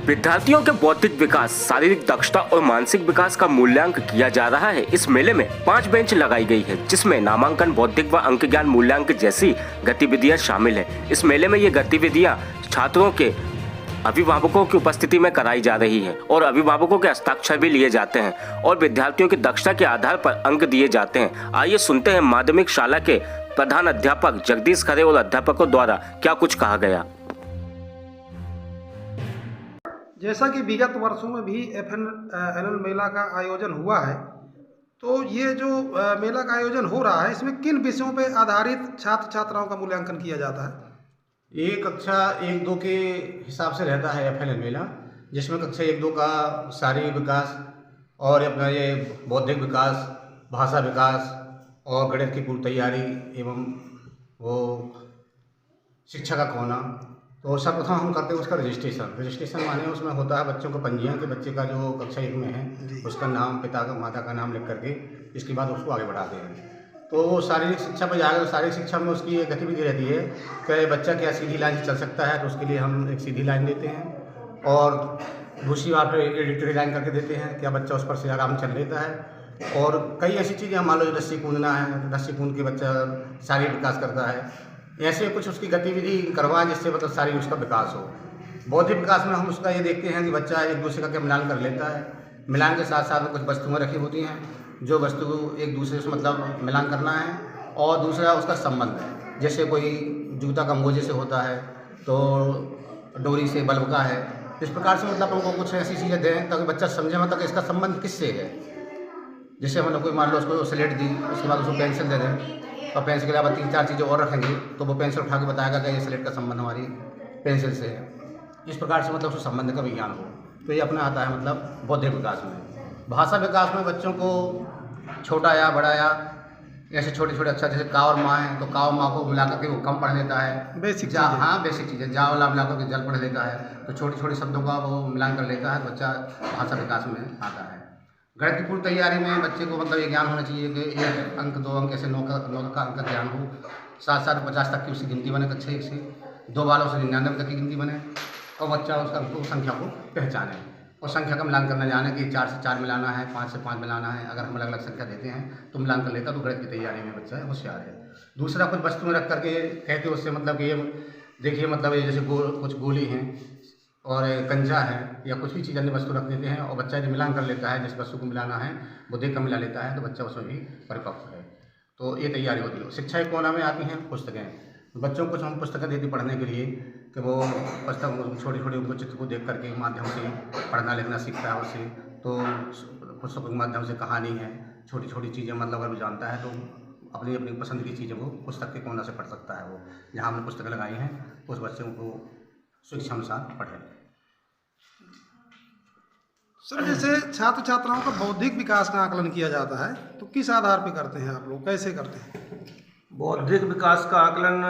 विद्यार्थियों के बौद्धिक विकास, शारीरिक दक्षता और मानसिक विकास का मूल्यांकन किया जा रहा है। इस मेले में 5 बेंच लगाई गई है, जिसमें नामांकन, बौद्धिक व अंक ज्ञान मूल्यांकन जैसी गतिविधियां शामिल है। इस मेले में ये गतिविधियां छात्रों के अभिभावकों की उपस्थिति में कराई जा रही है और अभिभावकों के हस्ताक्षर भी लिए जाते हैं और विद्यार्थियों की दक्षता के आधार पर अंक दिए जाते हैं। आइए सुनते हैं माध्यमिक शाला के प्रधान अध्यापक जगदीश खरे और अध्यापकों द्वारा क्या कुछ कहा गया। जैसा कि विगत वर्षों में भी FNL मेला का आयोजन हुआ है, तो ये जो मेला का आयोजन हो रहा है, इसमें किन विषयों पर आधारित छात्र छात्राओं का मूल्यांकन किया जाता है? ये कक्षा 1-2 के हिसाब से रहता है FNL मेला, जिसमें कक्षा 1-2 का शारीरिक विकास और अपना ये बौद्धिक विकास, भाषा विकास और गणित की पूर्व तैयारी एवं वो शिक्षा का खोना। तो सर्वप्रथम हम करते हैं उसका रजिस्ट्रेशन माने उसमें होता है बच्चों का पंजीयन के बच्चे का जो कक्षा 1 में है उसका नाम, पिता का माता का नाम लिख करके इसके बाद उसको आगे बढ़ाते हैं। तो शारीरिक शिक्षा पर जाएगा तो शारीरिक शिक्षा में उसकी एक गतिविधि रहती है कि बच्चा क्या सीधी लाइन से चल सकता है, तो उसके लिए हम एक सीधी लाइन देते हैं और दूसरी बार फिर एडिटरी लाइन करके देते हैं, क्या बच्चा उस पर से आराम चल लेता है। और कई ऐसी चीज़ें मान लो रस्सी कूदना है, रस्सी कूद के बच्चा शारीरिक विकास करता है, ऐसे कुछ उसकी गतिविधि करवाएं जिससे मतलब शारीरिक उसका विकास हो। बौद्धिक विकास में हम उसका ये देखते हैं कि बच्चा एक दूसरे का क्या मिलान कर लेता है। मिलान के साथ साथ में कुछ वस्तुएं रखी होती हैं जो वस्तु एक दूसरे से मतलब मिलान करना है, और दूसरा उसका संबंध है, जैसे कोई जूता का मोजे से होता है तो डोरी से बल्ब का है। इस प्रकार से मतलब उनको कुछ ऐसी चीज़ें दें ताकि बच्चा समझे मतलब इसका संबंध किससे है। जैसे मतलब कोई मान लो उसको स्लेट दी, उसके बाद उसको पेंसिल दे दें और पेंसिल के अलावा 3-4 चीज़ें और रखेंगे तो वो पेंसिल उठा के बताएगा कि ये स्लेट का संबंध हमारी पेंसिल से है। इस प्रकार से मतलब उस संबंध का विज्ञान हो, तो ये अपना आता है मतलब बौद्धिक विकास में। भाषा विकास में बच्चों को छोटा या बड़ा या ऐसे छोटे छोटे अक्षर, जैसे का और माँ है तो का और माँ को मिला करके वो कम पढ़ लेता है। बेसिक चीज़ें जा वाला मिला करके जल पढ़ लेता है, तो छोटे छोटे शब्दों का वो मिलान कर लेता है, बच्चा भाषा विकास में आता है। गणित की पूर्व तैयारी में बच्चे को मतलब ये ज्ञान होना चाहिए कि 1 अंक 2 अंक ऐसे 9 का अंक का ज्ञान हो, साथ साथ 50 तक की उसकी गिनती बने, कक्षा 1 से 2 बालों से 99 तक की गिनती बने और बच्चा उसका संख्या को पहचाने और संख्या का मिलान करना जाने कि 4 से 4 मिलाना है, 5 से 5 मिलाना है। अगर हम अलग अलग संख्या देते हैं तो मिलान कर लेता, तो गणित की तैयारी में बच्चा होशियार है। दूसरा कुछ वस्तुएं रख करके कहते उससे मतलब कि ये देखिए मतलब ये जैसे कुछ गोली हैं और कंजा है या कुछ भी चीज़ अन्य वस्तु रख देते हैं और बच्चा जो मिलान कर लेता है, जिस वस्तु को मिलाना है वो देख कर मिला लेता है, तो बच्चा उसमें भी परिपक्व है। तो ये तैयारी होती है। शिक्षा के कोना में आती हैं पुस्तकें। बच्चों को हम पुस्तकें देती पढ़ने के लिए कि वो पुस्तक छोटी छोटी उनको चित्र को देख करके माध्यम से पढ़ना लिखना सीखता है उससे। तो पुस्तकों के माध्यम से कहानी है, छोटी छोटी चीज़ें मतलब अगर वो जानता है तो अपनी अपनी पसंद की चीज़ें वो पुस्तक के कोना से पढ़ सकता है। वो जहाँ हमने पुस्तकें लगाई हैं उस बच्चे को शिक्षा अनुसार पढ़े। सर, जैसे छात्र छात्राओं का बौद्धिक विकास का आकलन किया जाता है, तो किस आधार पर करते हैं आप लोग, कैसे करते हैं? बौद्धिक विकास का आकलन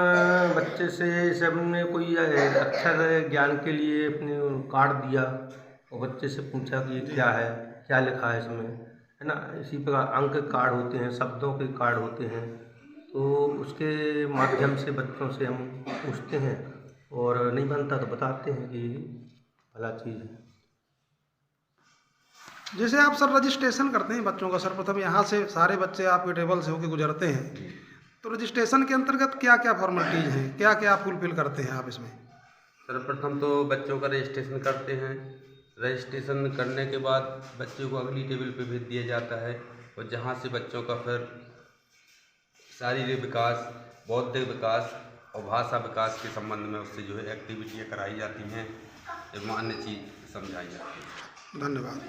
बच्चे से जैसे हमने कोई अक्षर ज्ञान के लिए अपने कार्ड दिया और बच्चे से पूछा कि ये क्या है, क्या लिखा है इसमें, है ना। इसी प्रकार अंक कार्ड होते हैं, शब्दों के कार्ड होते हैं, तो उसके माध्यम से बच्चों से हम पूछते हैं और नहीं बनता तो बताते हैं कि भला चीज़ है। जैसे आप सर रजिस्ट्रेशन करते हैं बच्चों का, सर्वप्रथम यहाँ से सारे बच्चे आपके टेबल से होकर गुजरते हैं, तो रजिस्ट्रेशन के अंतर्गत क्या क्या फॉर्मेलिटीज़ हैं, क्या क्या आप फुलफिल करते हैं आप इसमें? सर्वप्रथम तो बच्चों का रजिस्ट्रेशन करते हैं। रजिस्ट्रेशन करने के बाद बच्चों को अगली टेबल पे भेज दिया जाता है और जहाँ से बच्चों का फिर शारीरिक विकास, बौद्धिक विकास और भाषा विकास के संबंध में उससे जो है एक्टिविटियाँ कराई जाती हैं एवं अन्य चीज़ समझाई जाती है। धन्यवाद।